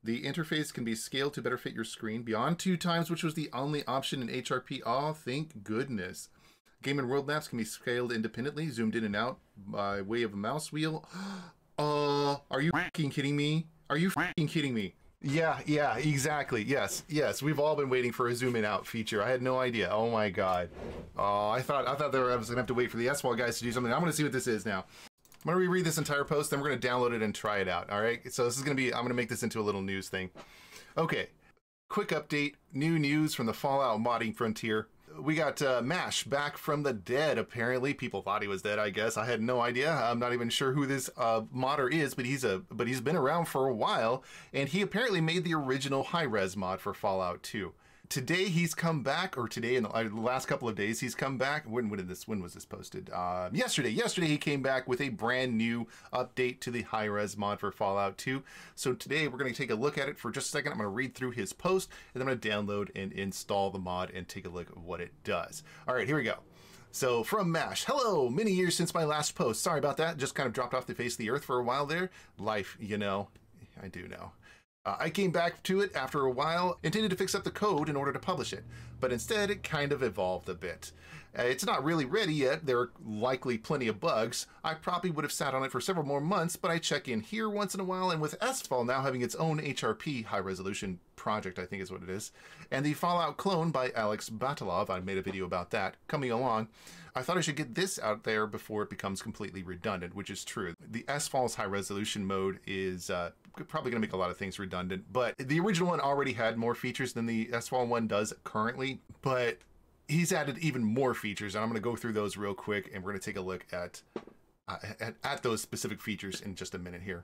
The interface can be scaled to better fit your screen beyond 2 times, which was the only option in HRP. Oh, thank goodness. Game and world maps can be scaled independently, zoomed in and out by way of a mouse wheel. Are you f***ing kidding me? Are you f***ing kidding me? Yeah, exactly. Yes. We've all been waiting for a zoom in out feature. I had no idea. Oh my god. Oh, I thought I was gonna have to wait for the S-Wall guys to do something. I'm gonna see what this is now. I'm gonna reread this entire post, then we're gonna download it and try it out. All right. So this is gonna be. I'm gonna make this into a little news thing. Okay. Quick update. New news from the Fallout modding frontier. We got Mash back from the dead, apparently. People thought he was dead, I guess. I had no idea. I'm not even sure who this modder is, but he's been around for a while, and he apparently made the original high-res mod for Fallout 2. Today he's come back, or today in the last couple of days he's come back. When was this posted? Yesterday he came back with a brand new update to the high-res mod for Fallout 2. So today we're going to take a look at it for just a second. I'm going to read through his post, and then I'm going to download and install the mod and take a look at what it does. All right, here we go. So from Mash, hello, many years since my last post. Sorry about that, just kind of dropped off the face of the earth for a while there. Life, you know, I do know. I came back to it after a while, intended to fix up the code in order to publish it, but instead it kind of evolved a bit. It's not really ready yet, there are likely plenty of bugs. I probably would have sat on it for several more months, but I check in here once in a while, and with S-Fall now having its own HRP, high resolution project I think is what it is, and the Fallout clone by Alex Batalov, I made a video about that, coming along, I thought I should get this out there before it becomes completely redundant, which is true. The S-Fall's high resolution mode is probably going to make a lot of things redundant, but the original one already had more features than the S-Fall one does currently, but he's added even more features, and I'm going to go through those real quick, and we're going to take a look at those specific features in just a minute here.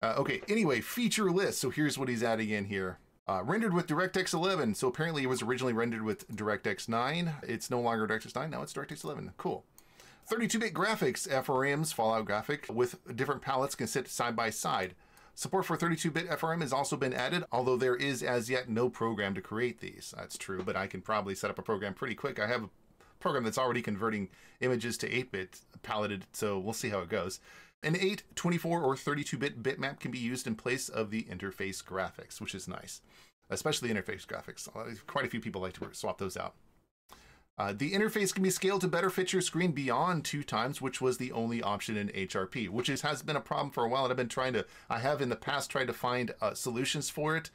Okay, anyway, feature list. So here's what he's adding in here. Rendered with DirectX 11. So apparently it was originally rendered with DirectX 9. It's no longer DirectX 9, now it's DirectX 11. Cool. 32-bit graphics, FRMs, Fallout graphic, with different palettes can sit side by side. Support for 32-bit FRM has also been added, although there is as yet no program to create these. That's true, but I can probably set up a program pretty quick. I have a program that's already converting images to 8-bit paletted, so we'll see how it goes. An 8, 24, or 32-bit bitmap can be used in place of the interface graphics, which is nice, especially interface graphics. Quite a few people like to swap those out. The interface can be scaled to better fit your screen beyond 2 times, which was the only option in HRP, which has been a problem for a while, and I have in the past tried to find solutions for it.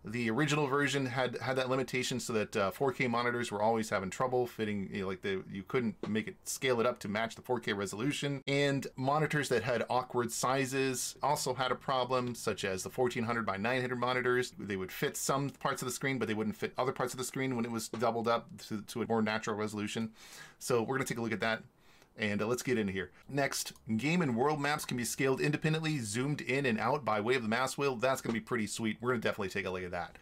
The original version had that limitation so that 4K monitors were always having trouble fitting, you couldn't scale it up to match the 4K resolution. And monitors that had awkward sizes also had a problem, such as the 1400 by 900 monitors. They would fit some parts of the screen, but they wouldn't fit other parts of the screen when it was doubled up to a more natural resolution. So we're gonna take a look at that. And let's get into here. Next, game and world maps can be scaled independently, zoomed in and out by way of the mouse wheel. That's going to be pretty sweet. We're going to definitely take a look at that.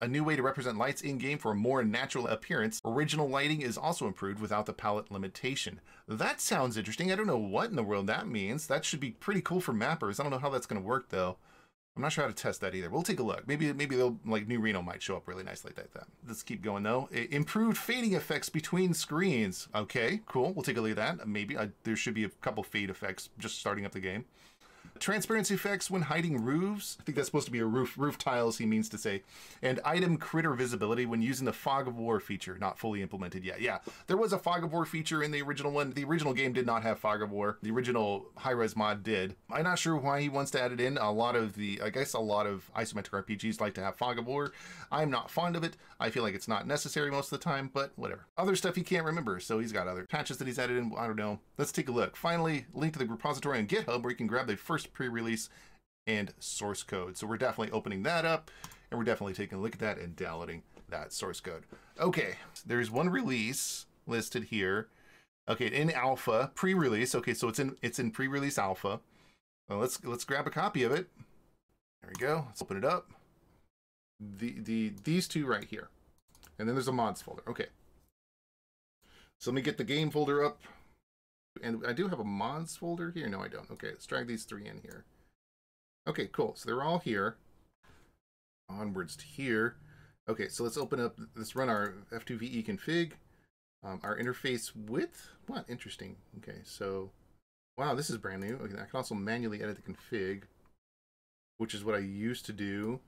A new way to represent lights in-game for a more natural appearance. Original lighting is also improved without the palette limitation. That sounds interesting. I don't know what in the world that means. That should be pretty cool for mappers. I don't know how that's going to work, though. I'm not sure how to test that either. We'll take a look. Maybe they'll, like, new Reno might show up really nice like that. Let's keep going though. Improved fading effects between screens. Okay, cool. We'll take a look at that. Maybe there should be a couple fade effects just starting up the game. Transparency effects when hiding roofs. I think that's supposed to be a roof tiles, he means to say. And item critter visibility when using the fog of war feature, not fully implemented yet. Yeah, there was a fog of war feature in the original one. The original game did not have fog of war. The original high-res mod did. I'm not sure why he wants to add it in. I guess a lot of isometric RPGs like to have fog of war. I'm not fond of it. I feel like it's not necessary most of the time, but whatever. Other stuff he can't remember, so he's got other patches that he's added in. I don't know. Let's take a look. Finally, link to the repository on Github where you can grab the first pre-release and source code. So we're definitely opening that up, and we're definitely taking a look at that and downloading that source code. Okay, there's one release listed here. Okay, in alpha, pre-release. Okay, so it's in pre-release alpha. Well, let's grab a copy of it. There we go. Let's open it up. These two right here, and then there's a mods folder. Okay, so let me get the game folder up. And I do have a mods folder here. No, I don't. Okay, let's drag these 3 in here. Okay, cool. So they're all here. Onwards to here. Okay, so let's open up. Let's run our F2VE config. Our interface width. What? Interesting. Okay, so wow, this is brand new. Okay, I can also manually edit the config. which is what I used to do,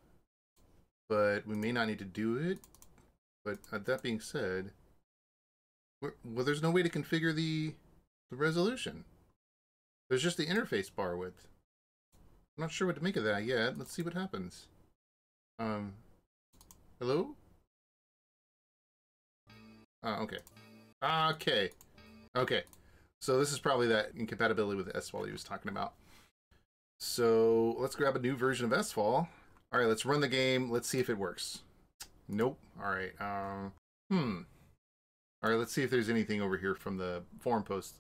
but we may not need to do it. But that being said, well, there's no way to configure the resolution. There's just the interface bar width. I'm not sure what to make of that yet. Let's see what happens. Hello? Okay. Okay. So this is probably that incompatibility with SFall he was talking about. So let's grab a new version of SFall. All right, let's run the game. Let's see if it works. Nope. All right. All right, let's see if there's anything over here from the forum post.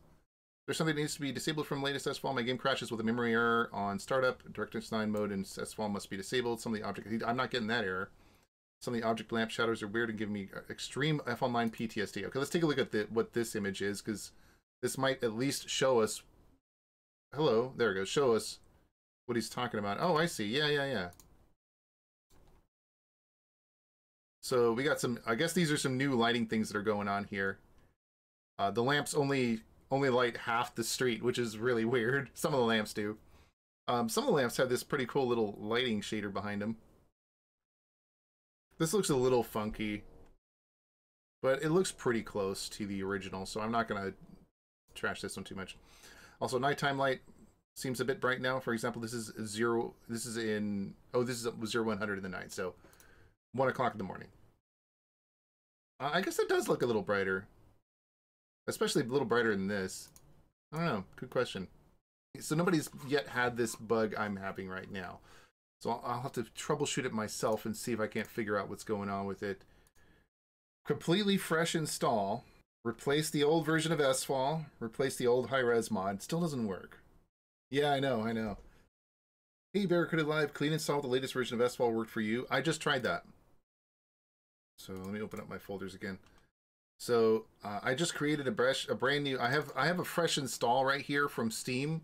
There's something that needs to be disabled from latest SFall. My game crashes with a memory error on startup. DirectX 9 mode and SFall must be disabled. Some of the object... I'm not getting that error. Some of the object lamp shadows are weird and give me extreme FL9 PTSD. Okay, let's take a look at what this image is, because this might at least show us... Hello, there it goes. Show us what he's talking about. Oh, I see. Yeah. So we got some... I guess these are some new lighting things that are going on here. The lamps only light half the street, which is really weird. Some of the lamps do. Some of the lamps have this pretty cool little lighting shader behind them. This looks a little funky, but it looks pretty close to the original, so I'm not going to trash this one too much. Also, nighttime light seems a bit bright now. For example, this is 0, this is in, oh, this is 0100 in the night, so 1 o'clock in the morning. I guess it does look a little brighter, especially a little brighter than this. I don't know, good question. So nobody's yet had this bug I'm having right now. So I'll have to troubleshoot it myself and see if I can't figure out what's going on with it. Completely fresh install. Replace the old version of SFall. Replace the old high-res mod. Still doesn't work. Yeah, I know. Hey, Barracuda Live. Clean install the latest version of SFall worked for you. I just tried that. So let me open up my folders again. So I just created a brand new... I have a fresh install right here from Steam.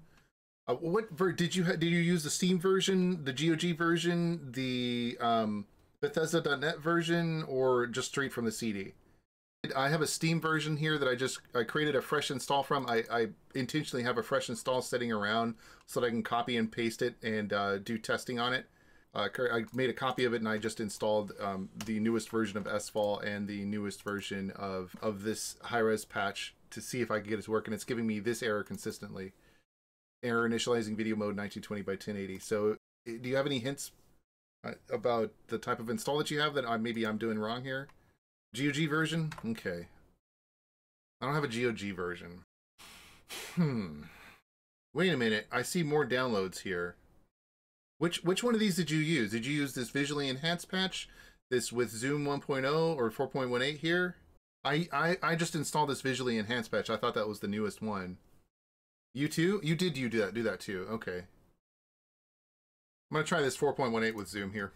Did you use the Steam version, the GOG version, the Bethesda.net version, or just straight from the CD? I have a Steam version here that I created a fresh install from. I intentionally have a fresh install sitting around so that I can copy and paste it and do testing on it. I made a copy of it and I just installed the newest version of SFall and the newest version of this high-res patch to see if I can get it to work, and it's giving me this error consistently. Error initializing video mode 1920 by 1080. So do you have any hints about the type of install that you have that maybe I'm doing wrong here? GOG version? Okay. I don't have a GOG version. Wait a minute. I see more downloads here. Which one of these did you use? Did you use this visually enhanced patch? This with Zoom 1.0 or 4.18 here? I just installed this visually enhanced patch. I thought that was the newest one. You too? You do that too. Okay. I'm going to try this 4.18 with Zoom here.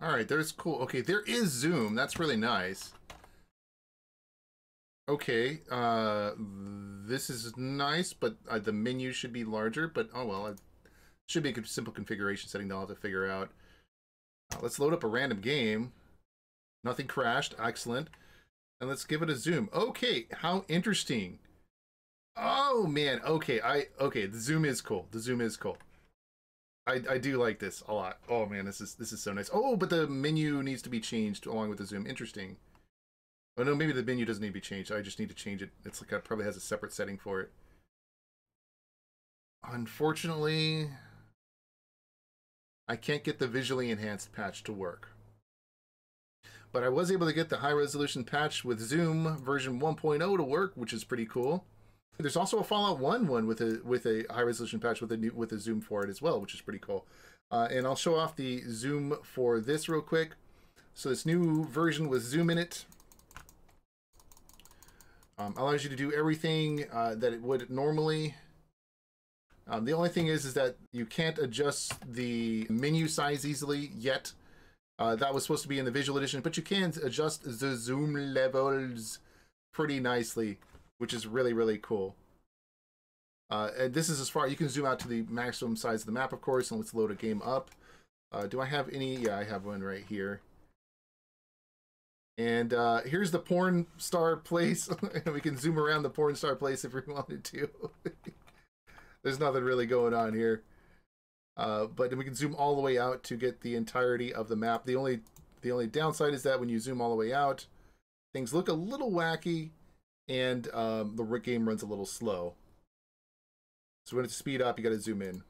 All right, there's cool. Okay, there is Zoom. That's really nice. Okay, this is nice, but the menu should be larger, but oh well. It should be a simple configuration setting that I'll have to figure out. Let's load up a random game. Nothing crashed. Excellent. And let's give it a zoom. Okay, how interesting. Oh man, okay, the zoom is cool. The zoom is cool. I do like this a lot. Oh man, this is so nice. Oh, but the menu needs to be changed along with the zoom. Interesting. Oh no, maybe the menu doesn't need to be changed. I just need to change it. It's like it probably has a separate setting for it. Unfortunately, I can't get the visually enhanced patch to work. But I was able to get the high resolution patch with Zoom version 1.0 to work, which is pretty cool. There's also a Fallout 1 one with a high resolution patch with a zoom for it as well, which is pretty cool. And I'll show off the zoom for this real quick. So this new version with zoom in it allows you to do everything that it would normally. The only thing is that you can't adjust the menu size easily yet. That was supposed to be in the visual edition, but you can adjust the zoom levels pretty nicely, which is really, really cool. And this is as far, you can zoom out to the maximum size of the map, of course, and let's load a game up. Do I have any? Yeah, I have one right here. And here's the porn star place. We can zoom around the porn star place if we wanted to. There's nothing really going on here. But we can zoom all the way out to get the entirety of the map. The only downside is that when you zoom all the way out, things look a little wacky, and the game runs a little slow. So when it's speed up, you got to zoom in.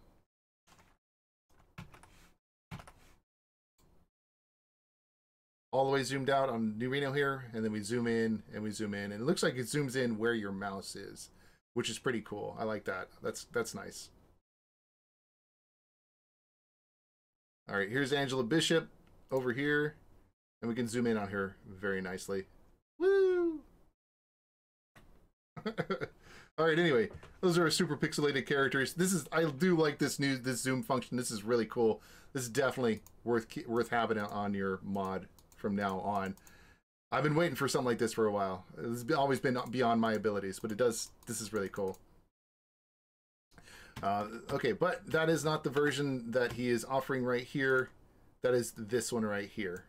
All the way zoomed out on New Reno here, and then we zoom in and we zoom in, and it looks like it zooms in where your mouse is, which is pretty cool. I like that. That's nice. All right, here's Angela Bishop over here, and we can zoom in on her very nicely. Woo! All right, anyway, those are super pixelated characters. I do like this zoom function. This is really cool. This is definitely worth having on your mod from now on. I've been waiting for something like this for a while. It's always been beyond my abilities, but this is really cool. Okay, but that is not the version that he is offering right here. That is this one right here.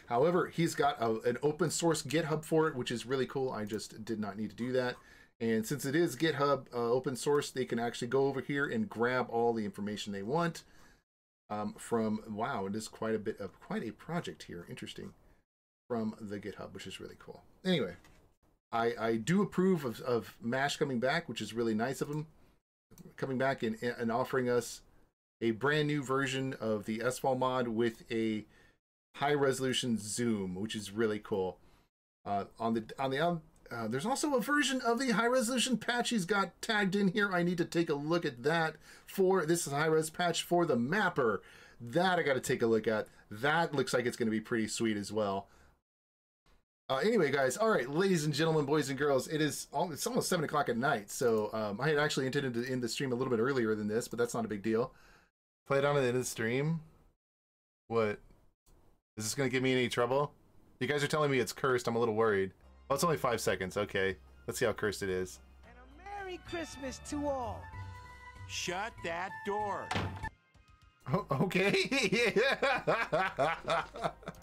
However, he's got an open source GitHub for it, which is really cool. I just did not need to do that. And since it is GitHub open source, they can actually go over here and grab all the information they want wow, it is quite a project here. Interesting. From the GitHub, which is really cool. Anyway, I do approve of MASH coming back, which is really nice of him. Coming back and offering us a brand new version of the SFAL mod with a high resolution zoom, which is really cool. There's also a version of the high resolution patch he's got tagged in here. I need to take a look at that. This is a high res patch for the mapper. That I got to take a look at. That looks like it's going to be pretty sweet as well. Anyway, guys, all right, ladies and gentlemen, boys and girls, it's almost 7 o'clock at night, so I had actually intended to end the stream a little bit earlier than this, but that's not a big deal. Play it on the end of the stream? What? Is this going to give me any trouble? You guys are telling me it's cursed. I'm a little worried. Oh, it's only 5 seconds. Okay, let's see how cursed it is. And a Merry Christmas to all. Shut that door. Oh, okay.